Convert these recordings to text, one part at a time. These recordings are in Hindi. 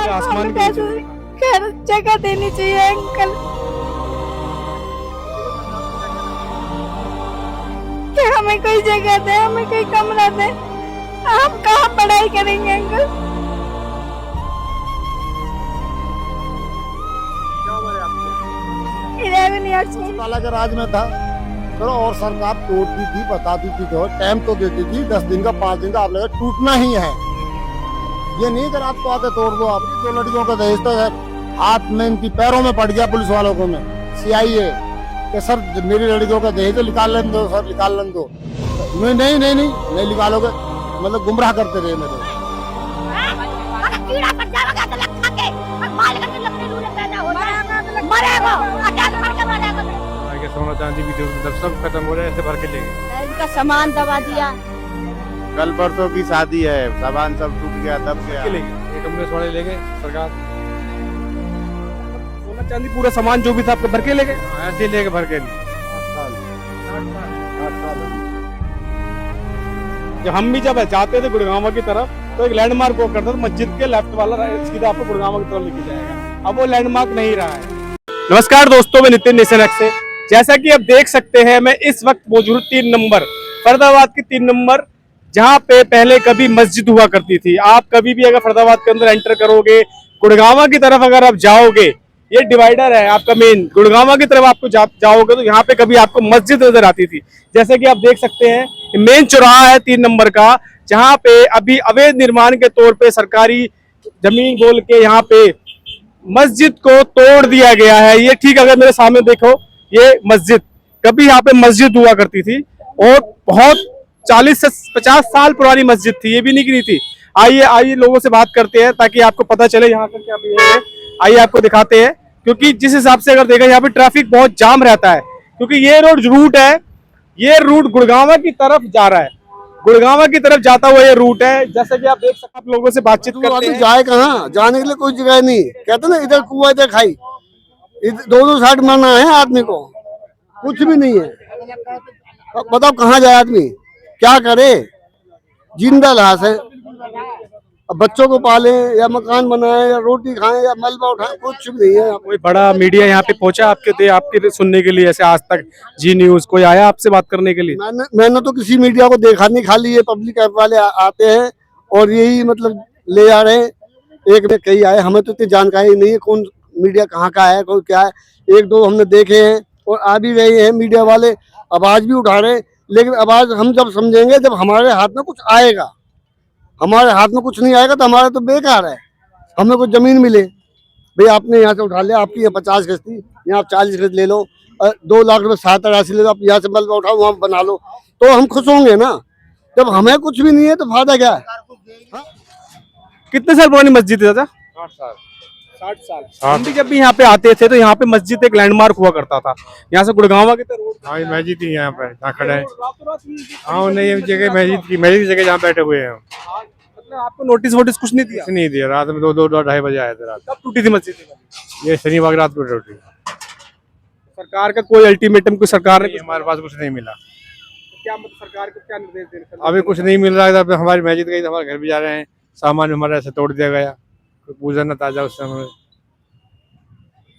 आसमान के खैर जगह देनी चाहिए अंकल, कि हमें कोई जगह दे, हमें कोई कमरा दे। हम कहाँ पढ़ाई करेंगे अंकल? ताला का राज में था चलो, और सरकार तोड़ती थी, बताती थी, तो टाइम तो देती थी 10 दिन का 5 दिन का, आप लगे टूटना ही है। ये नहीं कि रात को आके तोड़ दो। आप 2 लड़कियों का दहेज तो हाथ में इनकी पैरों में पड़ गया पुलिस वालों को में CIA कि सर मेरी लड़कियों का दहेज तो निकाल लेने दो सर, निकाल लेने दो। नहीं निकालोगे, मतलब गुमराह करते रहे मेरे। सोना चांदी भी सब खत्म हो रहा है, ऐसे भर के ले गए। इनका सामान दबा दिया। कल परसों की शादी है, सामान सब टूट गया, तब से ये कमरे वाले ले गए सरकार। सोना चांदी पूरा सामान जो भी था आपका भर के ले गए, ऐसे ही लेके भर के लिए। जब हम भी जब जाते थे गुड़गांव की तरफ तो एक लैंडमार्क वो करता था, मस्जिद के लेफ्ट वाला सीधा आपको गुड़गांव की तरफ लेके जाएगा। अब वो लैंडमार्क नहीं रहा है। नमस्कार दोस्तों, मैं नितिन नेशन से। जैसा कि आप देख सकते हैं, मैं इस वक्त मौजूद 3 नंबर फरीदाबाद की 3 नंबर, जहां पे पहले कभी मस्जिद हुआ करती थी। आप कभी भी अगर फरीदाबाद के अंदर एंटर करोगे, गुड़गांव की तरफ अगर आप जाओगे, ये डिवाइडर है आपका मेन, गुड़गांव की तरफ आपको जाओगे तो यहाँ पे कभी आपको मस्जिद नजर आती थी। जैसे कि आप देख सकते हैं, मेन चौराहा है 3 नंबर का, जहाँ पे अभी अवैध निर्माण के तौर पे सरकारी जमीन बोल के यहाँ पे मस्जिद को तोड़ दिया गया है। ये ठीक अगर मेरे सामने देखो, ये मस्जिद, कभी यहाँ पे मस्जिद हुआ करती थी और बहुत 40 से 50 साल पुरानी मस्जिद थी, ये भी नहीं गिरी थी। आइए लोगों से बात करते हैं ताकि आपको पता चले यहाँ का क्या बिहेवियर है। आइए आपको दिखाते हैं, क्योंकि जिस हिसाब से अगर देखा यहाँ पे ट्रैफिक बहुत जाम रहता है, क्योंकि ये रूट है, ये रूट गुड़गांव की तरफ जा रहा है, गुड़गांव की तरफ जाता हुआ ये रूट है। जैसे कि आप देख सकते हैं, आप लोगों से बातचीत करते हैं। जाए कहाँ, जाने के लिए कोई जगह नहीं। कहते ना इधर कुआं इधर खाई, दोनों साइड मरना है आदमी को, कुछ भी नहीं है। बताओ कहाँ जाए आदमी, क्या करे? जिंदा लाश है। अब बच्चों को पाले या मकान बनाए या रोटी खाएं या मलबा उठाएं, कुछ भी नहीं है। कोई बड़ा मीडिया यहाँ पे पहुंचा आपके सुनने के लिए? ऐसे आज तक जी न्यूज कोई आया आपसे बात करने के लिए? मैंने तो किसी मीडिया को देखा नहीं, खाली ये पब्लिक ऐप वाले आते हैं और यही मतलब ले जा रहे हैं। एक में कई आए, हमें तो इतनी जानकारी नहीं है कौन मीडिया कहाँ का है, कोई क्या है। 1-2 हमने देखे हैं और आ भी रहे हैं मीडिया वाले, आवाज भी उठा रहे हैं। लेकिन आवाज हम जब समझेंगे जब हमारे हाथ में कुछ आएगा। हमारे हाथ में कुछ नहीं आएगा तो हमारा तो बेकार है। हमें कुछ जमीन मिले, भाई आपने यहाँ से उठा लिया, आपकी 50 गज थी, यहाँ आप 40 गज ले लो, 2 लाख रुपए सहायता राशि ले लो, आप यहाँ से मलबा उठाओ वहाँ बना लो, तो हम खुश होंगे ना। जब हमें कुछ भी नहीं है तो फायदा क्या है? कितने साल पुरानी मस्जिद है? 60 साल। हम भी जब भी यहाँ पे आते थे तो यहाँ पे मस्जिद एक लैंडमार्क हुआ करता था। यहाँ से गुड़गांव की तरफ मस्जिद ही यहाँ पे जहाँ खड़ा है। हाँ नहीं, जगह मस्जिद की जगह जहाँ बैठे हुए हैं। मतलब आपको नोटिस कुछ नहीं दिया? कुछ नहीं दिया। रात में 2-2-2:30 बजे आए थे। रात कब टूटी थी मस्जिद? ये शनिवार रात को टूटी। सरकार का कोई अल्टीमेटम कोई सरकार ने हमारे पास कुछ नहीं मिला। क्या मतलब सरकार को क्या निर्देश देने? अभी कुछ नहीं मिल रहा है। हमारी मस्जिद गई, हमारे घर भी जा रहे हैं, सामान हमारा ऐसे तोड़ दिया गया। पूजा न ताजा उस समय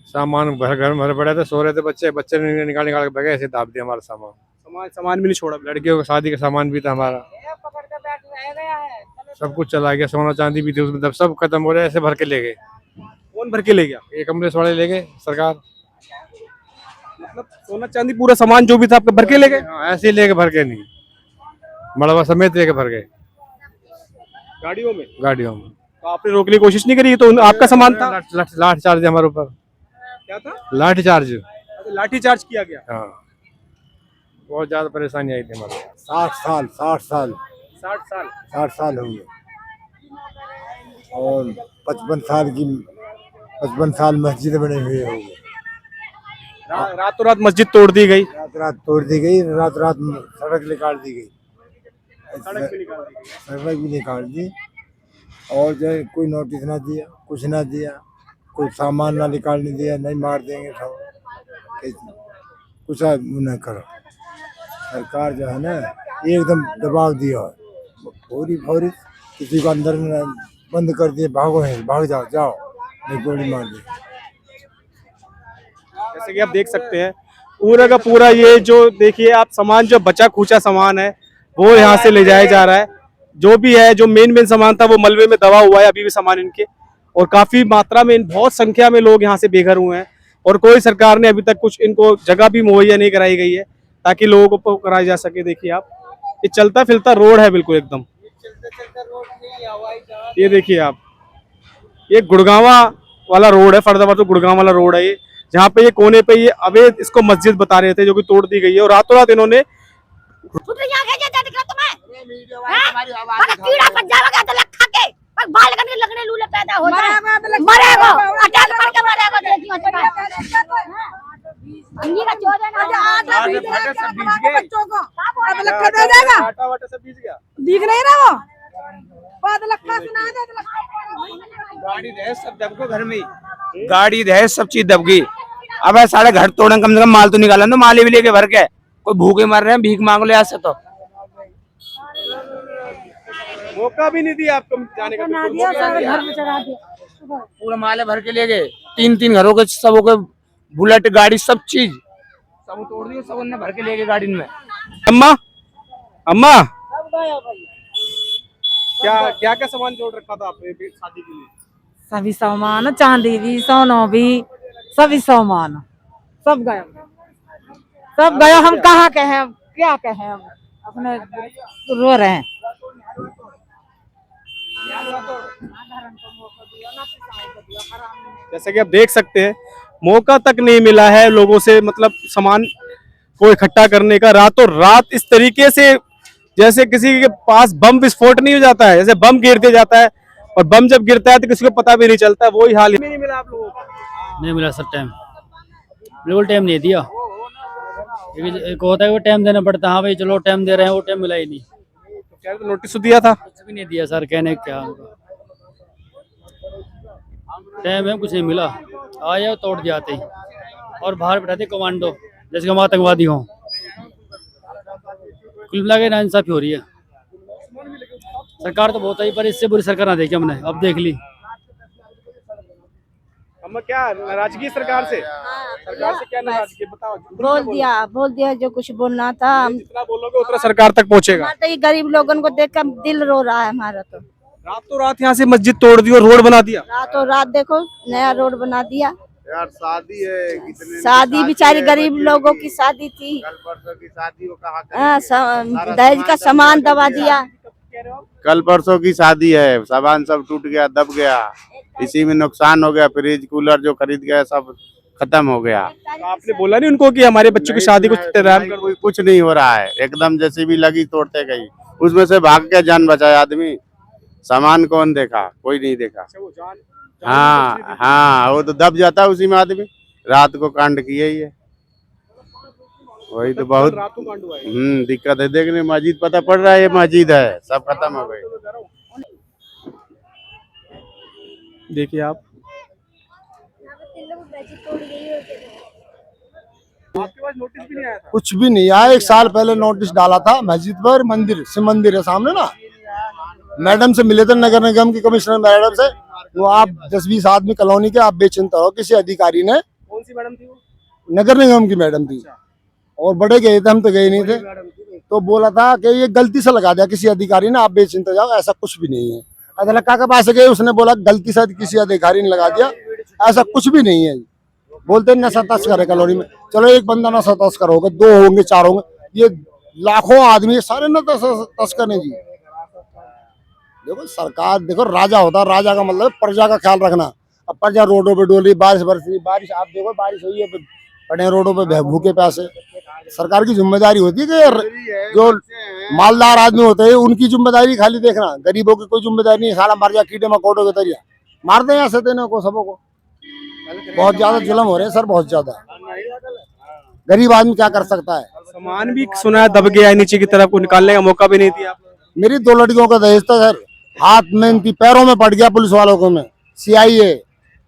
सामान घर में पड़े थे, सो रहे थे बच्चे ने निकाल के भगे, ऐसे दाब दिया हमारा सामान भी नहीं छोड़ा। लड़कियों को शादी का सामान भी था हमारा, सब कुछ चला गया। सोना चांदी भी थी उसमें, सब खत्म हो रहा है, ऐसे भर के ले गए। कौन भर के ले गया? ये कमरे वाले ले गए सरकार। मतलब सोना चांदी पूरा सामान जो भी था आपका भर के ले गए? ऐसे ही लेके भर के नहीं, मड़वा समेत लेके भर गए गाड़ियों में। तो आपने रोकने की कोशिश नहीं करी? तो आपका सामान था। लाठी चार्ज हमारे ऊपर। क्या था? लाठी चार्ज। लाठी चार्ज किया गया। हाँ, बहुत ज्यादा परेशानी आई थी हमारे। 60 साल 60 साल हो गए और 55 साल मस्जिद बने हुए हो गए। रातों रात मस्जिद तोड़ दी गई। रात तोड़ दी गई, रात सड़क निकाल दी गई, सड़क भी निकाल दी। और जो कोई नोटिस ना दिया, कुछ ना दिया, कोई सामान ना निकालने दिया, नहीं मार देंगे तो कुछ न करो। सरकार जो है ना एकदम दबाव दिया है, फौरी किसी को अंदर बंद कर दिए, भागो है, भाग जाओ जाओ, नहीं गोली मार दी। जैसे कि आप देख सकते हैं पूरा का पूरा ये जो देखिए आप सामान जो बचा खुचा सामान है वो यहाँ से ले जाया जा रहा है। जो भी है जो मेन सामान था वो मलबे में दबा हुआ है अभी भी सामान इनके, और काफी मात्रा में बहुत संख्या में लोग यहाँ से बेघर हुए हैं और कोई सरकार ने अभी तक कुछ इनको जगह भी मुहैया नहीं कराई गई है ताकि लोगों को कराया जा सके। देखिए आप ये चलता फिरता रोड है बिल्कुल एकदम, ये देखिए आप ये गुड़गांवा वाला रोड है, फरीदाबाद तो गुड़गांव वाला रोड है ये, जहाँ पे ये कोने पे ये अवैध इसको मस्जिद बता रहे थे जो कि तोड़ दी गई है और रातों रात इन्होंने कीड़ा फट जाएगा तो लखा के पर बाल करके लगने लूले पैदा हो जाए मरेगा अटैक करके मरेगा देखियो अंगी का चोर है ना आधा बच्चों को अब लखा दे देगा आटा वाटा सब बीज गया, दिख नहीं रहा वो बाद लखा सुना दे तो लखा गाड़ी दे सब दबको घर में, गाड़ी दे सब चीज दब गई। अब सारे घर तोड़े, कम से कम माल तो निकाला ना, माल भी लेके भर के कोई भूखे मर रहे हैं, भीख मांग लो ऐसे तो मौका भी नहीं दिया आपको जाने का, घर में चढ़ा दिया पूरा माल भर के ले गए। 3-3 घरों के सबों के बुलेट गाड़ी सब चीज सब तोड़ दी, सब उन्होंने भर के ले गए गाड़ी में। अम्मा अम्मा क्या क्या क्या सामान जोड़ रखा था आपने शादी के लिए? सभी सामान, चांदी भी, सोना भी, सभी सामान सब गया, सब गया। हम कहाँ के हैं, क्या कहें, हम अपने रो रहे हैं। जैसे कि आप देख सकते हैं मौका तक नहीं मिला है लोगों से मतलब सामान को इकट्ठा करने का। रातों रात इस तरीके से जैसे किसी के पास बम विस्फोट नहीं हो जाता है, जैसे बम गिरते जाता है और बम जब गिरता है तो किसी को पता भी नहीं चलता, वही हाल नहीं मिला आप लोगों को? नहीं मिला सर, टाइम बिल्कुल टाइम नहीं दिया। एक होता है वो टाइम देना पड़ता है, हाँ भाई चलो टाइम दे रहे हैं, वो टाइम मिला ही नहीं। क्या तो नोटिस दिया था? कुछ भी नहीं दिया सर, कहने क्या टाइम है, कुछ नहीं मिला। आया तोड़ जाते और बाहर बैठाते कमांडो जैसे हम आतंकवादी हों। कुल मिला के नाइंसाफी हो रही है। सरकार तो बहुत आई पर इससे बुरी सरकार ना देखी हमने, अब देख ली। अम्मा क्या नाराजगी सरकार से? सरकार से क्या नाराजगी बताओ? बोल दिया जो कुछ बोलना था। हम जितना बोलोगे उतना सरकार तक पहुंचेगा। हमारा तो ये गरीब लोगों को देखकर दिल रो रहा है हमारा तो। रातों रात यहाँ से मस्जिद तोड़ दी और रोड बना दिया। रातों रात देखो नया रोड बना दिया यार। शादी है, कितने शादी बेचारे गरीब लोगों की शादी थी, कल परसों की शादी वो कहा दहेज का सामान दबा दिया। कल परसों की शादी है, सामान सब टूट गया, दब गया, इसी में नुकसान हो गया। फ्रिज कूलर जो खरीद गया सब खत्म हो गया। तो आपने बोला नहीं उनको कि हमारे बच्चों की शादी कुछ इंतजाम कर दो? कुछ नहीं हो रहा है, एकदम जैसे भी लगी तोड़ते गई, उसमें से भाग के जान बचाया आदमी। सामान कौन देखा? कोई नहीं देखा। हाँ हाँ, वो तो दब जाता है उसी में आदमी। रात को कांड किया ही है, वही तो बहुत दिक्कत है। देखने मस्जिद पता पड़ रहा है ये मस्जिद है, सब खत्म हो गई। देखिए आप आपके पास नोटिस भी नहीं आया था? कुछ भी नहीं आया। 1 साल पहले नोटिस डाला था मस्जिद पर, मंदिर शिव मंदिर है सामने ना। मैडम से मिले थे, नगर निगम की कमिश्नर मैडम से। वो आप 10-20 आदमी कॉलोनी के, आप बेचिंता हो। किसी अधिकारी ने, कौन सी मैडम थी वो? नगर निगम की मैडम थी, और बड़े गए थे, हम तो गए नहीं थे। तो बोला था कि ये गलती से लगा दिया किसी अधिकारी ने, आप बेचिंता जाओ। ऐसा कुछ भी नहीं है। अदालत के पास गए, उसने बोला गलती से किसी अधिकारी ने लगा दिया, ऐसा कुछ भी नहीं है। बोलते नशा तस्कर है कॉलोनी में। चलो एक बंदा नशा तस्कर होगा, 2 होंगे 4 होंगे, ये लाखों आदमी सारे नशा तस्कर हैं जी। देखो सरकार, देखो राजा होता है, राजा का मतलब प्रजा का ख्याल रखना। अब प्रजा रोडों पे डोल रही, बारिश बरस रही, बारिश आप देखो बारिश हुई है, पड़े रोडों पे भूखे प्यासे। सरकार की जिम्मेदारी होती है कि जो मालदार आदमी होते हैं उनकी जिम्मेदारी खाली देखना, गरीबों की कोई जिम्मेदारी नहीं। साला मर जा कीड़े मकोड़ों के तरिया मारते हैं ऐसे देने को सबों को। बहुत ज्यादा जुल्म हो रहे हैं सर, बहुत ज्यादा। गरीब आदमी क्या कर सकता है? सामान भी सुना है दब गया नीचे की तरफ, को निकालने का मौका भी नहीं दिया। मेरी 2 लड़कियों का दहेज था सर, हाथ में थी, पैरों में पड़ गया पुलिस वालों को में CIA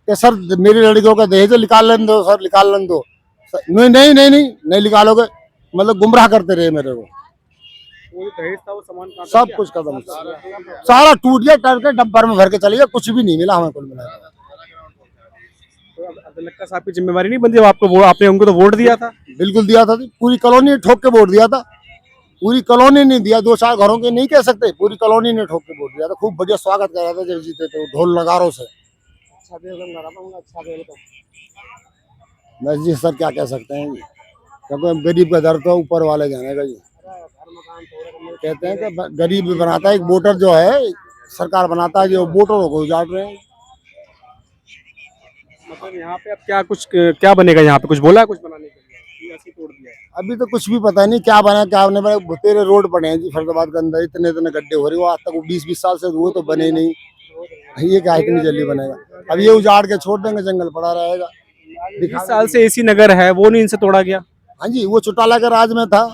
कि सर मेरी लड़कियों का दहेज निकाल लेने दो सर, निकाल लेने दो। नहीं नहीं नहीं नहीं नहीं निकालोगे, मतलब गुमराह करते रहे मेरे को। वो दहेज था वो सामान कहाँ सब कुछ खत्म, सारा टूट गया, करके डब्बर में भर के चले गए, कुछ भी नहीं मिला हमें कुल मिला। तो अब अब्दुल लक्का साहब की जिम्मेवारी नहीं बनती, अब आपको वो आपने उनको तो वोट दिया था। बिल्कुल दिया था, पूरी कॉलोनी ठोक के वोट दिया था, पूरी कॉलोनी ने दिया, 2-4 घरों के नहीं कह सकते, पूरी कॉलोनी ने ठोक के वोट दिया था। खूब बढ़िया स्वागत कर रहा था जब जीते थे, ढोल नगारों से। बस जी सर क्या कह सकते हैं, क्योंकि गरीब का दर्द तो ऊपर वाले जानेगा जी। कहते हैं कि गरीब भी बनाता है, एक वोटर जो है सरकार बनाता है, जो वोटरों को उजाड़ रहे हैं। मतलब यहाँ पे अब क्या बनेगा, यहाँ पे कुछ बोला है कुछ बनाने के लिए, ये ऐसे ही तोड़ दिया है? अभी तो कुछ भी पता नहीं क्या बना क्या नहीं बना। तेरे रोड पड़े हैं जी फरीदाबाद के अंदर, इतने इतने गड्ढे हो रहे हो, आज तक 20-20 साल से वो तो बने नहीं, ये क्या इतनी जल्दी बनेगा। अब ये उजाड़ के छोड़ देंगे, जंगल पड़ा रहेगा। 20 साल से एसी नगर है, वो नहीं इनसे तोड़ा गया। हाँ जी, वो चौटाला के राज में था,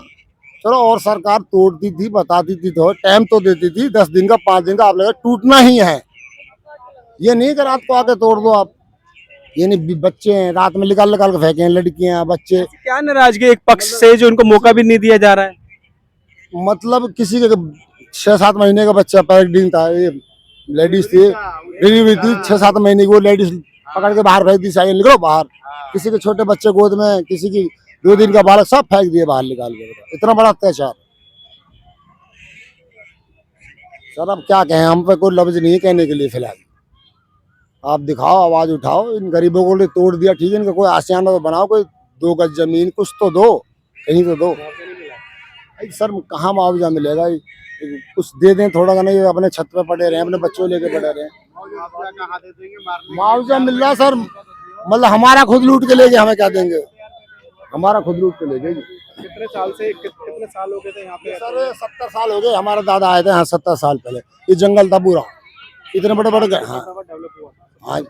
चलो, और सरकार तोड़ती थी, बताती थी, तो टाइम तो देती थी, 10 दिन का 5 दिन का, आप लगा टूटना ही है, ये नहीं कि रात को आके तोड़ दो आप। ये नहीं, बच्चे हैं रात में निकाल निकाल के फेंके हैं, लड़कियां बच्चे। क्या नाराजगी एक पक्ष से जो उनको मौका भी नहीं दिया जा रहा है? मतलब किसी के 6-7 महीने का बच्चा प्रेग्नेंट था, ये लेडीज थी, डिलीवरी थी 6-7 महीने की, वो लेडीज पकड़ के बाहर फेंक दी, चाहिए निकलो बाहर। किसी के छोटे बच्चे गोद में, किसी की 2 दिन का बालक, सब फेंक दिए बाहर निकाल के। इतना बड़ा अत्याचार सर, अब क्या कहें, हम पे कोई लफ्ज नहीं है कहने के लिए। फिलहाल आप दिखाओ, आवाज उठाओ, इन गरीबों को तोड़ दिया, ठीक है, इनका कोई आशियाना तो बनाओ, कोई 2 गज जमीन कुछ तो दो, कहीं तो दो। सर कहाँ मुआवजा मिलेगा, कुछ दे दें थोड़ा का, नहीं अपने छत पे पड़े रहे, अपने बच्चों लेके पड़े रहे। मुआवजा मिल रहा सर, मतलब हमारा खुद लूट के ले गए, हमें क्या देंगे, हमारा खुद लूट के ले गए। कितने साल हो गए थे यहाँ पे? सर 70 साल हो गए, हमारे दादा आए थे यहाँ 70 साल पहले, ये जंगल था पूरा, इतने बड़े बड़े। हाँ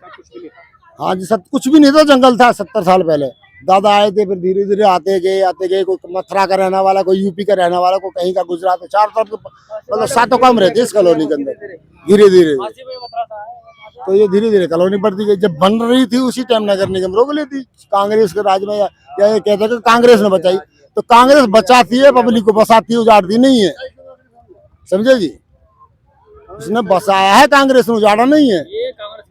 हाँ जी, सब कुछ भी नहीं था, जंगल था 70 साल पहले। दादा आए थे, फिर धीरे धीरे आते गए, कोई मथुरा का रहने वाला, कोई यूपी का रहने वाला, कोई कहीं का गुजरात, 4 तरफ मतलब 7 कम रहते इस कॉलोनी के अंदर। धीरे धीरे तो ये धीरे धीरे कॉलोनी बढ़ती गई। जब बन रही थी उसी टाइम नगर निगम रोक लेती कांग्रेस के राज में, या ये कहते हैं कि कांग्रेस ने बचाई, तो कांग्रेस बचाती है, पब्लिक को बसाती है, उजाड़ती नहीं है, समझे जी। उसने बसाया है, कांग्रेस ने उजाड़ा नहीं है।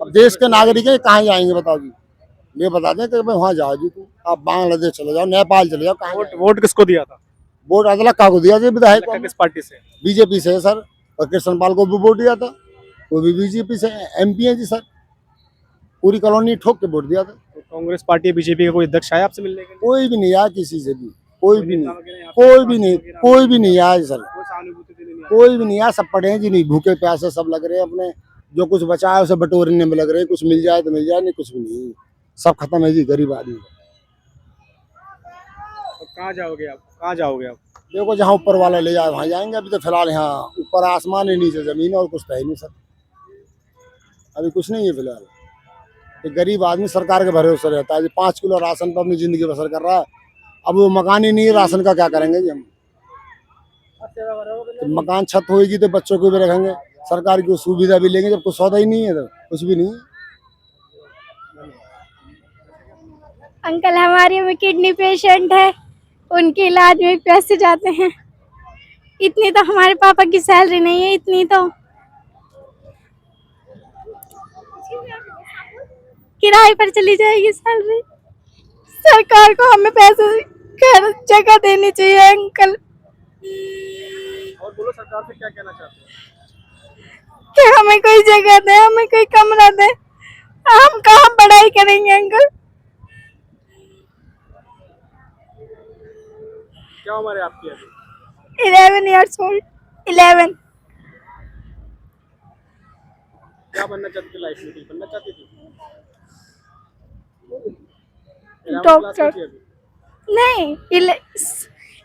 अब देश के नागरिक है, कहाँ जाएंगे बताओ जी, ये बता दें कि वहाँ जाओ जी, तुम आप बांग्लादेश चले जाओ, नेपाल चले जाओ। वोट किसको दिया था? वोट अब्दुल लक्का को दिया था, विधायक को। किस पार्टी से? बीजेपी से है सर, और कृष्ण पाल को भी वोट दिया था, वो भी बीजेपी से MP है जी सर। पूरी कॉलोनी ठोक के वोट दिया था। तो कांग्रेस पार्टी, बीजेपी का कोई अध्यक्ष आया आपसे मिलने के लिए? कोई भी नहीं आया, किसी से भी कोई भी नहीं आया सर, कोई भी नहीं आया। सब पड़े हैं जी, नहीं भूखे प्यासे सब लग रहे हैं, अपने जो कुछ बचा है उसे बटोरने में लग रहे हैं, कुछ मिल जाए तो मिल जाए, नहीं कुछ भी नहीं, सब खत्म है जी, गरीब आदमी। तो कहाँ जाओगे आप? देखो जहाँ ऊपर वाला ले जाए वहाँ जाएंगे। अभी तो फिलहाल यहाँ ऊपर आसमान है, नीचे जमीन है, और कुछ तो है नहीं सर, अभी कुछ नहीं है फिलहाल। एक गरीब आदमी सरकार के भरोसे रहता है जी, 5 किलो राशन पर अपनी जिंदगी बसर कर रहा है। अब वो मकान ही नहीं है, राशन का क्या करेंगे जी हम। तो मकान छत होगी तो बच्चों को भी रखेंगे, सरकार की सुविधा भी लेंगे, जब कुछ सौदा ही नहीं है तो कुछ भी नहीं है। अंकल हमारी में किडनी पेशेंट है, उनके इलाज में पैसे जाते हैं, इतनी तो हमारे पापा की सैलरी नहीं है, इतनी तो किराए पर चली जाएगी सैलरी। सरकार को हमें पैसे घर जगह देनी चाहिए अंकल। और बोलो, सरकार से क्या कहना चाहते हैं? कि हमें कोई जगह दे, हमें कोई कमरा दे, हम कहाँ पढ़ाई करेंगे अंकल। क्या उम्र है आपकी अभी? 11 years old। 11। क्या बनना चाहती थी लाइफ में? कुछ बनना चाहती थी? डॉक्टर नहीं,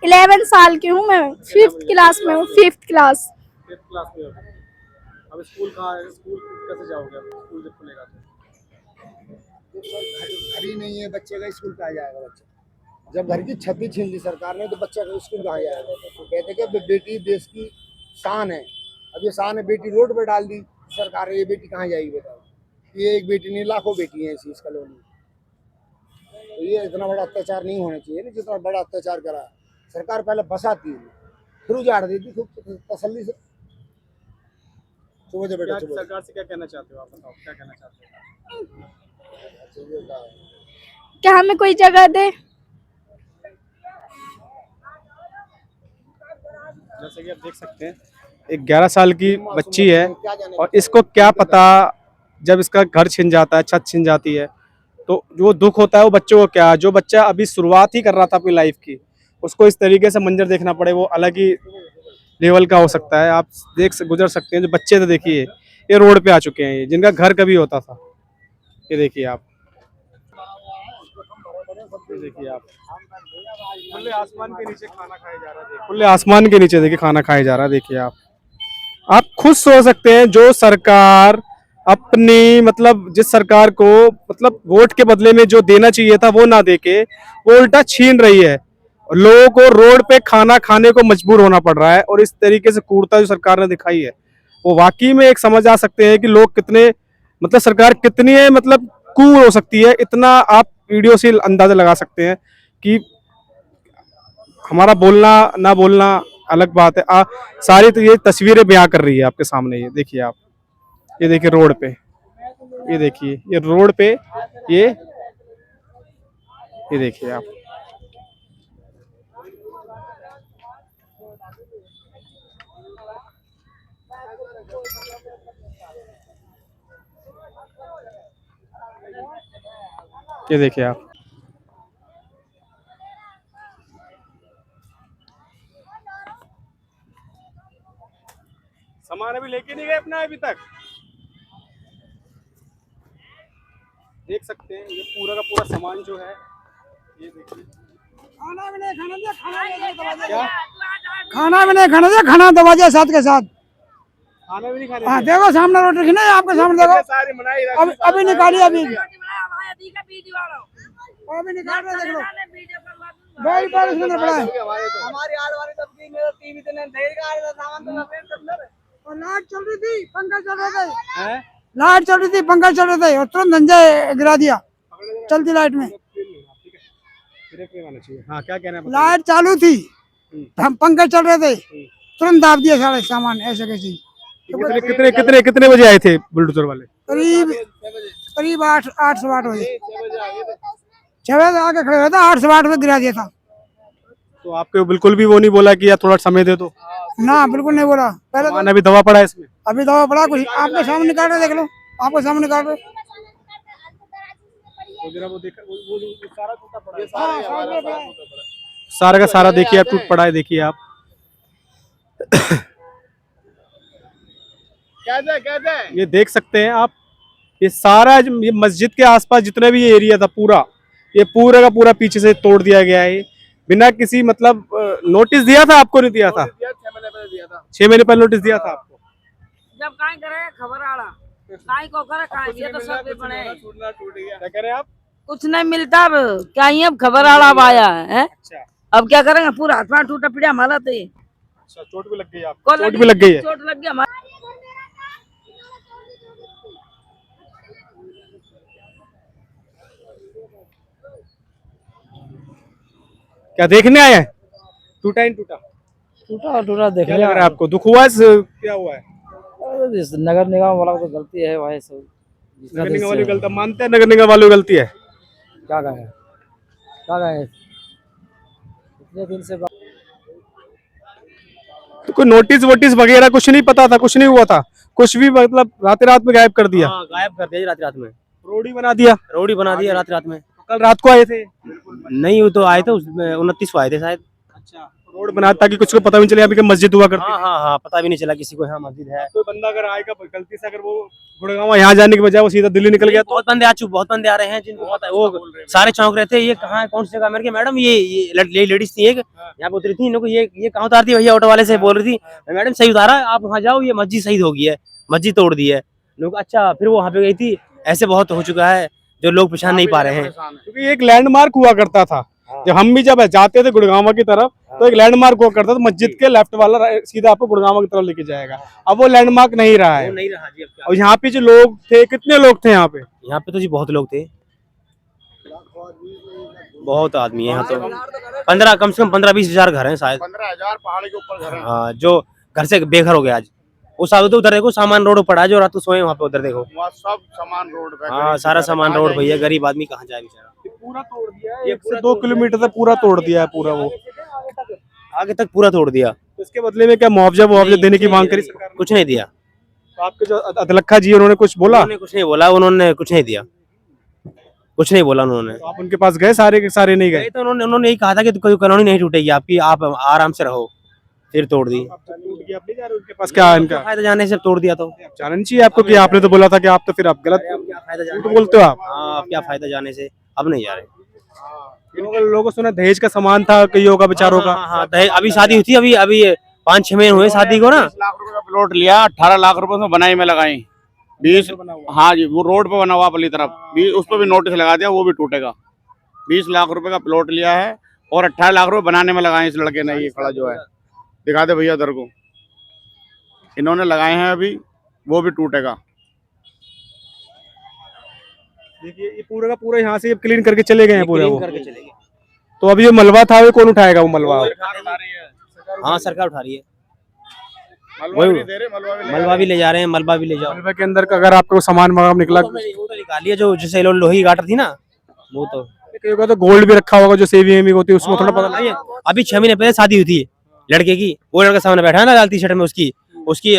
11 साल की हूँ मैं, 5th क्लास में हूँ, 5th क्लास। 5th क्लास में हो। अब स्कूल कहाँ है? स्कूल कैसे जाओगे अब? स्कूल जब खुलेगा तो घर ही नहीं है, बच्चे का स्कूल कहाँ जाएगा बच्चा? जब घर की छत ही छीन ली सरकार ने, तो बच्चा का स्कूल कहाँ जाएगा? तो कहते कि बेटी देश की शान है, अब ये शान है, बेटी रोड पे डाल दी सरकार ने, ये बेटी कहाँ जाएगी बताओ? ये एक बेटी नहीं, लाखों बेटी है इस कॉलोनी। तो ये इतना बड़ा अत्याचार नहीं होना चाहिए ना, जितना बड़ा अत्याचार करा सरकार। पहले बसाती है, फिर उजाड़ दी थी खूब तसल्ली से। सुबह से बेटा सुबह सरकार से क्या कहना चाहते हो आप, बताओ क्या कहना चाहते हो? क्या हमें कोई जगह दे। जैसे कि आप देख सकते हैं एक 11 साल की बच्ची है और इसको क्या पता जब इसका घर छिन जाता है, छत छिन जाती है तो जो दुख होता है वो बच्चों को क्या, जो बच्चा अभी शुरुआत ही कर रहा था अपनी लाइफ की उसको इस तरीके से मंजर देखना पड़े वो अलग ही लेवल का हो सकता है। आप गुजर सकते हैं जो बच्चे थे, देखिए ये रोड पे आ चुके हैं, ये जिनका घर कभी होता था। ये देखिए आप, ये देखिए आप खुले आसमान के नीचे खाना खाया जा रहा है, खुले आसमान के नीचे देखिए खाना खाया जा रहा है। देखिए आप खुद सोच सकते हैं जो सरकार अपनी मतलब जिस सरकार को मतलब वोट के बदले में जो देना चाहिए था वो ना देके वो उल्टा छीन रही है, लोगों को रोड पे खाना खाने को मजबूर होना पड़ रहा है। और इस तरीके से क्रूरता जो सरकार ने दिखाई है वो वाकई में एक समझ आ सकते हैं कि लोग कितने मतलब सरकार कितनी है मतलब क्रूर हो सकती है। इतना आप वीडियो से अंदाजा लगा सकते हैं कि हमारा बोलना ना बोलना अलग बात है। सारी तो ये तस्वीरें बयां कर रही है आपके सामने। ये देखिए आप, ये देखिए रोड पे, ये देखिए ये रोड पे ये देखिए आप, ये देखिए आप। सामान अभी लेके नहीं गए अपना अभी तक। देख सकते हैं ये पूरा का पूरा सामान जो है, ये देखिए खाना भी नहीं खाना दिया, क्या खाना भी नहीं खाना दिया, खाना दबा दिया साथ के साथ। खाना भी नहीं खाने हाँ दिया। देखो सामने रोटी रखी ना आपके सामने देखो, सारी मनाई अभी निकाली अभी निकाल रहे देख लो, भाई बार इसमें पड़ा है। और लाइट चल रही थी, पंखा चल रहे थे, लाइट चल रही थी, पंखा चल रहे थे और तुरंत धंजा गिरा दिया चलती लाइट में। हाँ क्या कहना है? लाइट चालू थी, हम पंखा चल रहे थे, तुरंत दाब दिया सारे सामान ऐसे कैसे। कितने कितने कितने कितने बजे आए थे बुलडोजर वाले? करीब 8 से 8 बजे, 6 बजे आके खड़े हुए थे, 8 से 8 बजे गिरा दिया था। तो आपको बिल्कुल भी वो नहीं बोला कि यार थोड़ा समय दे दो? ना बिल्कुल नहीं बोला। पहले तो अभी दवा पड़ा है इसमें, अभी दवा पड़ा कुछ आपके सामने निकाल रहे, देख लो आपके सामने निकाल रहे। सारा का सारा देखिए आप टूट पड़ा है, देखिए आप। ये देख सकते हैं आप, ये सारा ये मस्जिद के आसपास जितना भी ये एरिया था पूरा, ये पूरा का पूरा पीछे से तोड़ दिया गया है बिना किसी मतलब नोटिस दिया था आपको? नहीं दिया था, 6 महीने पहले नोटिस दिया था आपको। जब काहे करे खबर आला काहे को करे काहे ये तो सब बने। क्या कह रहे हैं आप? कुछ नहीं मिलता अब क्या ही, अब खबर आला अब आया है। अच्छा अब क्या करेंगे, पूरा हाथ पांव टूटा पड़ा हमारा तो। अच्छा, चोट भी लग गई आपको? चोट भी लग गई है? चोट लग गया हमारा। क्या देखने आए हैं? टूटा ही टूटा टूटा देख क्या लग रहा है आपको? दुख हुआ है? क्या हुआ है? नगर निगम वाला तो गलती है भाई, सब नगर निगम वाली गलती मानते हैं? नगर निगम वाली गलती है? क्या कहे इतने दिन से तो कोई नोटिस वोटिस वगैरह कुछ नहीं पता था? कुछ नहीं हुआ था? कुछ भी मतलब रात में गायब कर दिया? हाँ, गायब कर दिया रात में, रोड बना दिया? रोड ही बना दिया रात में। कल रात को आए थे? नहीं वो तो आए थे, उसमें 29 को आए थे शायद। अच्छा, रोड बना ताकि कुछ को पता भी नहीं चले यहाँ पे मस्जिद हुआ करती हाँ हाँ हाँ, पता भी नहीं चला किसी को यहाँ मस्जिद है। कोई बंदा अगर आएगा गलती से, अगर वो गुड़गांव यहाँ जाने के बजाय वो सीधा दिल्ली निकल गया तो? बहुत बंदे आ रहे हैं जिनको पता है, वो सारे चौंक रहे थे ये कहाँ है, कौन सी जगह। मेरे मैडम ये लेडीज थी एक यहाँ पे उतरी थी, इनको ये कहाँ उतारती है भैया, ऑटो वाले से बोल रही थी मैडम सही उतारा, आप वहाँ जाओ, ये मस्जिद शहीद हो गई है, मस्जिद तोड़ दी है लोग। अच्छा, फिर वो वहाँ पे गई थी। ऐसे बहुत हो चुका है जो लोग पहचान नहीं पा रहे हैं, क्योंकि एक लैंडमार्क हुआ करता था। जब हम भी जब जाते थे गुड़गांव की तरफ तो एक लैंडमार्क हुआ करता था, मस्जिद के लेफ्ट वाला सीधा आपको गुड़गांव की तरफ लेके जाएगा। अब वो लैंडमार्क नहीं रहा है। नहीं रहा जी। और यहाँ पे जो लोग थे, कितने लोग थे यहाँ पे? यहाँ पे तो जी बहुत लोग थे, बहुत आदमी है यहाँ तो 15 कम से कम 15-20 हजार घर हैं शायद। 15,000 पहाड़ के ऊपर घर है। हाँ, जो घर से बेघर हो गया आज। वो साधु तो उधर देखो सामान रोड पड़ा है, जो रात को सोए वहाँ पे, उधर देखो वहाँ सब सामान रोड पे। हाँ, सारा सामान रोड भैया, गरीब आदमी कहाँ जाए बेचारा। पूरा तोड़ दिया है, 1 से 2 किलोमीटर तक पूरा तोड़ दिया है पूरा, वो आगे तक पूरा तोड़ दिया। तो इसके बदले में क्या मुआवजा देने की मांग करी सरकार ने? कुछ नहीं दिया। तो आपके जो अदलखा जी उन्होंने कुछ बोला? उन्होंने कुछ नहीं बोला, उन्होंने कुछ नहीं दिया, कुछ नहीं बोला उन्होंने। तो आप उनके पास गए? सारे के सारे नहीं गए? तो उन्होंने यही कहा था कि कोई कॉलोनी नहीं टूटेगी आपकी, आप आराम से रहो, फिर तोड़ दी। टूट गया, आप नहीं जा रहे उनके पास? क्या इनका फायदा जाने से तोड़ दिया। तो जाना नहीं चाहिए आपको कि आपने तो बोला था कि आप तो फिर आप गलत झूठ बोलते हो आप। हाँ, अब क्या फायदा जाने से, अब नहीं जा रहे। लोगों को सुना दहेज का सामान था कईयों का, बेचारों का। हाँ, अभी शादी हुई थी, अभी 5-6 महीने हुए शादी को ना। 20 लाख रुपए का प्लॉट लिया, 18 लाख रुपए उसमें बनाई में लगाई 20। हाँ जी, वो रोड पे बना हुआ पली तरफ, उस पर भी नोटिस लगा दिया, वो भी टूटेगा। 20 लाख रुपए का प्लॉट लिया है और 18 लाख रुपए बनाने में लगाए इस लड़के ने। ये खड़ा जो है, दिखा दे भैया इधर को, इन्होंने लगाए हैं अभी, वो भी टूटेगा। देखिए ये पूरा का पूरा यहाँ से क्लीन करके चले गए हैं पूरा वो। तो अभी ये मलबा था, वो कौन उठाएगा वो मलबा? हाँ, सरकार उठा रही है, मलबा भी ले जा रहे हैं, मलबा भी ले जाओ। मलबे के अंदर का अगर आपको सामान वामान निकला वो तो निकाल लिया, जो जैसे लोहे की गाटर थी ना, वो तो तो गोल्ड भी रखा होगा, जो सेविंग होती है उसमें थोड़ा पता नहीं है। अभी 6 महीने पहले शादी हुई थी लड़के की, वो लड़का सामने बैठा है ना लाल टी शर्ट में, उसकी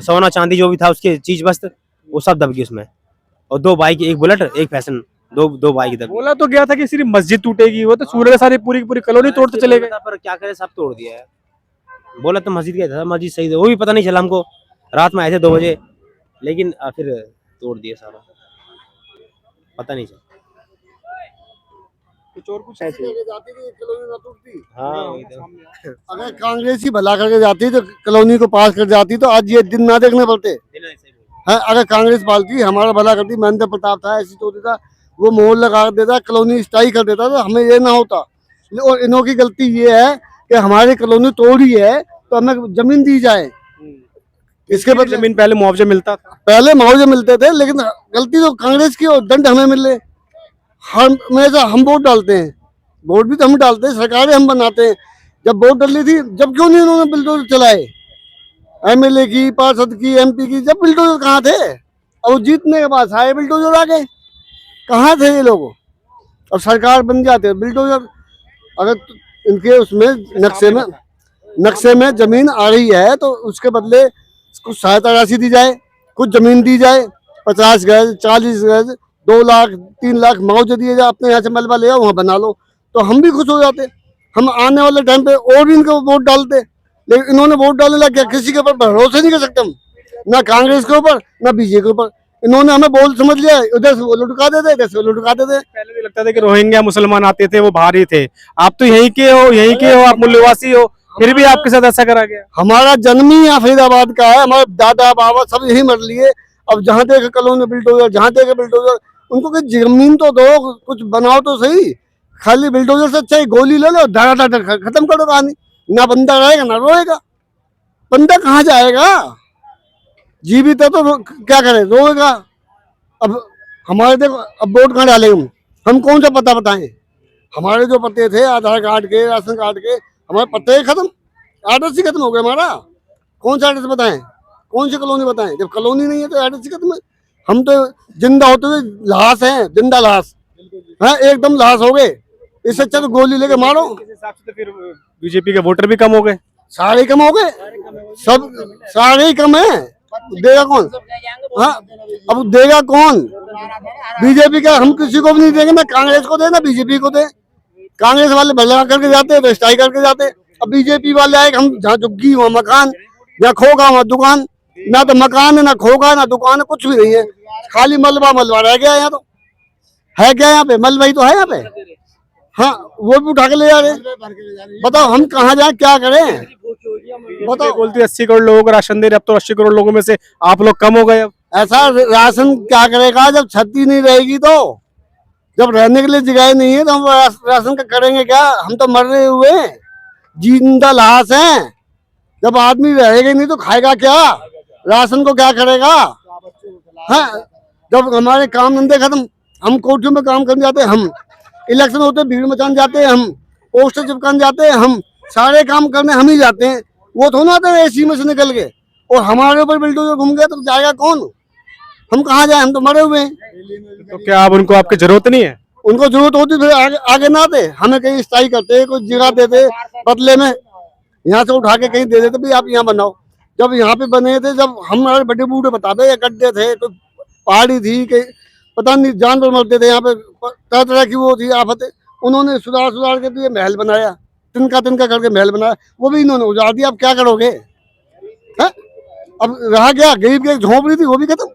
सोना चांदी जो भी था, उसके चीज वस्त वो सब दब गई उसमें। और 2 बाइक, 1 बुलेट, 1 फैशन, दो बाइक दब। बोला तो गया था कि सिर्फ मस्जिद टूटेगी, वो तो सूर्य सारी पूरी पूरी कॉलोनी तोड़ते चले गए। पर क्या करे, सब तोड़ दिया है। बोला तो मस्जिद गया था, मस्जिद सही था, वो भी पता नहीं चला हमको, रात में आए थे 2 बजे, लेकिन फिर तोड़ दिया सारा, पता नहीं चला। कुछ और कुछ ऐसे हाँ, अगर कांग्रेस ही भला करके जाती तो कॉलोनी को पास कर जाती, तो आज ये दिन ना देखने पड़ते हैं। अगर कांग्रेस पार्टी हमारा भला करती, महेंद्र प्रताप था ऐसी तो देता, वो मोहर लगा देता, कॉलोनी स्टाई कर देता, तो हमें ये ना होता। और इन्हों की गलती ये है कि हमारी कॉलोनी तोड़ी है, तो हमें जमीन दी जाए। इसके बदले जमीन पहले मुआवजा मिलता था, पहले मुआवजे मिलते थे, लेकिन गलती तो कांग्रेस की, और दंड हमें मिले। हमेशा हम वोट डालते हैं, वोट भी तो हम डालते हैं, सरकारें हम बनाते हैं। जब वोट डली थी, जब क्यों नहीं उन्होंने बिल्डोजर चलाए, एमएलए की, पार्षद की, एमपी की, जब बिल्डोजर कहाँ थे? और वो जीतने के बाद सारे बिल्डोजर आ गए, कहाँ थे ये लोग? अब सरकार बन जाते बिल्डोजर। अगर इनके उसमें नक्शे में जमीन आ रही है, तो उसके बदले कुछ सहायता राशि दी जाए, कुछ जमीन दी जाए, 50 गज, 40 गज, 2 लाख 3 लाख मुआवजे दिए जाए। अपने यहाँ से मलबा ले आओ, वहाँ बना लो, तो हम भी खुश हो जाते। हम आने वाले टाइम पे और भी इनको वोट डालते, लेकिन इन्होंने वोट डालने लग गया, किसी के ऊपर भरोसा नहीं कर सकते हम, ना कांग्रेस के ऊपर ना बीजेपी के ऊपर। इन्होंने हमें बोल समझ लिया, उधर से वो लुटका देते, इधर से वो लुटका देते। पहले भी लगता था कि रोहिंग्या मुसलमान आते थे वो बाहर ही थे, आप तो यहीं के हो, आप मूल्यवासी हो, फिर भी आपके साथ ऐसा करा गया। हमारा जन्म ही यहाँ फरीदाबाद का है, हमारे दादा बाबा सब यही मर लिए। अब जहाँ देखे कॉलोनी बिल्डोजर, जहाँ देखे बिल्डोजर, उनको कोई जमीन तो दो, कुछ बनाओ तो सही। खाली बिल्डोजर से अच्छा ही गोली ले लो, धड़ा खत्म करो कहानी। ना बंदा रहेगा ना रोएगा, बंदा कहाँ जाएगा? जीवित है तो क्या करे, रोएगा। अब हमारे देखो, अब वोट कहाँ डाले हम कौन सा पता बताएं? हमारे जो पते थे आधार कार्ड के, राशन कार्ड के, हमारे पते खत्म, एड्रेस ही खत्म हो गया हमारा। कौन सा एड्रेस बताएं, कौन सी कॉलोनी बताएं? जब कॉलोनी नहीं है तो एड्रेस ही खत्म है। हम तो जिंदा होते हुए लाश हैं, जिंदा लाश है, एकदम लाश हो गए। इससे अच्छा तो गोली लेके मारो। इस हिसाब से तो फिर बीजेपी के वोटर भी कम हो गए, सारे कम हो गए, सब सारे ही कम है। देगा कौन? हाँ, अब देगा कौन? बीजेपी का हम किसी को भी नहीं देंगे, ना कांग्रेस को दे ना बीजेपी को दे। कांग्रेस वाले भला करके जाते, स्ट्राइक करके जाते। अब बीजेपी वाले आए, हम जहाँ झुग्गी वहाँ मकान, जहाँ खोगा वहाँ दुकान। ना तो मकान है, ना खोगा, ना दुकान है, कुछ भी नहीं है, खाली मलबा रह गया। यहाँ तो है क्या? यहाँ पे मलबा ही तो है यहाँ पे। हाँ, वो भी उठा के ले जा रहे। बताओ हम कहाँ जाए, क्या करें? बताओ, बोलती 80 करोड़ लोगों को राशन दे रहे, अब तो 80 करोड़ लोगों में से आप लोग कम हो गए। अब ऐसा राशन क्या करेगा जब छत ही नहीं रहेगी? तो जब रहने के लिए जगह नहीं है तो हम राशन का करेंगे क्या? हम तो मर रहे हुए जिंदा लाश हैं। जब आदमी रहेगा नहीं तो खाएगा क्या? राशन को क्या करेगा? हाँ, जब हमारे काम धंधे खत्म, हम कोठियों में काम करने जाते, हम इलेक्शन होते भीड़ मचाने जाते हैं हम, पोस्टर चिपकाने जाते हैं हम, सारे काम करने हम ही जाते हैं। वो थोड़ा आते हैं एसी में से निकल के, और हमारे ऊपर बिल्डोजर घूम गया तो जाएगा कौन? हम कहाँ जाए, हम तो मरे हुए हैं। तो क्या अब उनको आपकी जरूरत नहीं है? उनको जरूरत होती फिर आगे ना दे, हमें कहीं स्थायी करते, कुछ जगह देते बदले में, यहाँ से उठा के कहीं दे देते, भाई आप यहाँ बनाओ। जब यहाँ पे बने थे, जब हमारे बड़े बूढ़े बताते ये गड्ढे थे, कोई पहाड़ी थी, कहीं पता नहीं जानवर मरते थे यहाँ पे, तरह तरह की वो थी आफत। उन्होंने सुधार के तो ये महल बनाया, तिनका करके महल बनाया, वो भी इन्होंने उजाड़ दिया। अब क्या करोगे? है अब रहा क्या? गरीब की झोंपड़ी थी, वो भी खत्म।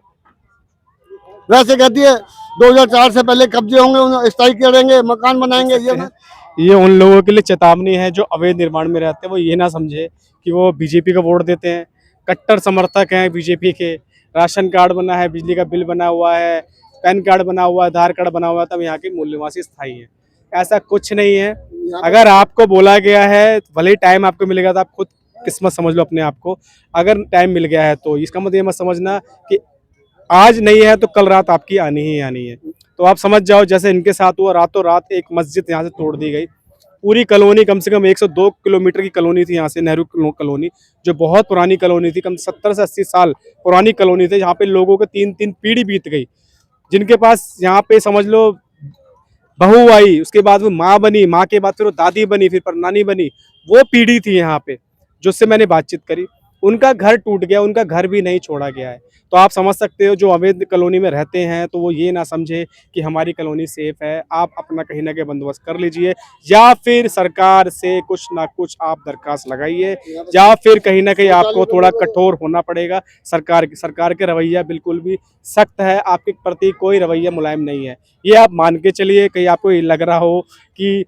वैसे कहती है 2004 से पहले कब्जे होंगे, स्थायी करेंगे, मकान बनाएंगे। ये उन लोगों के लिए चेतावनी है जो अवैध निर्माण में रहते हैं। वो ये ना समझे कि वो बीजेपी का वोट देते हैं, कट्टर समर्थक हैं बीजेपी के। राशन कार्ड बना है, बिजली का बिल बना हुआ है, पैन कार्ड बना हुआ है, आधार कार्ड बना हुआ है, तब यहाँ के मूल निवासी स्थायी है। ऐसा कुछ नहीं है। अगर आपको बोला गया है, भले ही टाइम आपको मिलेगा तो आप खुद किस्मत समझ लो अपने आप को। अगर टाइम मिल गया है तो इसका मतलब ये मत समझना कि आज नहीं है तो कल रात आपकी आनी ही आनी है। तो आप समझ जाओ जैसे इनके साथ हुआ, रातों रात एक मस्जिद यहाँ से तोड़ दी गई। पूरी कॉलोनी, कम से कम 102 किलोमीटर की कॉलोनी थी यहाँ से, नेहरू कॉलोनी, जो बहुत पुरानी कॉलोनी थी, कम 70 से 80 साल पुरानी कॉलोनी थी, जहाँ पे लोगों के 3-3 पीढ़ी बीत गई, जिनके पास यहाँ पे समझ लो बहू आई, उसके बाद वो माँ बनी, माँ के बाद फिर वो दादी बनी, फिर परनानी बनी, वो पीढ़ी थी यहाँ पे जिससे मैंने बातचीत करी। उनका घर टूट गया, उनका घर भी नहीं छोड़ा गया है। तो आप समझ सकते हो जो अवैध कॉलोनी में रहते हैं तो वो ये ना समझे कि हमारी कॉलोनी सेफ है। आप अपना कहीं ना कहीं बंदोबस्त कर लीजिए, या फिर सरकार से कुछ ना कुछ आप दरखास्त लगाइए, या फिर कहीं ना कहीं आपको थोड़ा कठोर होना पड़ेगा। सरकार के रवैया बिल्कुल भी सख्त है, आपके प्रति कोई रवैया मुलायम नहीं है। ये आप मान के चलिए। कहीं आपको ये लग रहा हो कि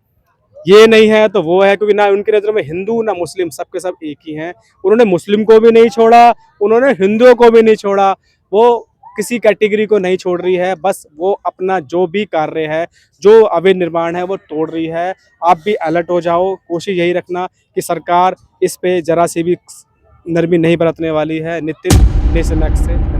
ये नहीं है तो वो है, क्योंकि ना उनकी नज़र में हिंदू ना मुस्लिम, सबके सब एक ही हैं। उन्होंने मुस्लिम को भी नहीं छोड़ा, उन्होंने हिंदुओं को भी नहीं छोड़ा, वो किसी कैटेगरी को नहीं छोड़ रही है। बस वो अपना जो भी कार्य है, जो अवैध निर्माण है, वो तोड़ रही है। आप भी अलर्ट हो जाओ। कोशिश यही रखना कि सरकार इस पे जरा सी भी नरमी नहीं बरतने वाली है। नितिन, नेशन एक्ट से।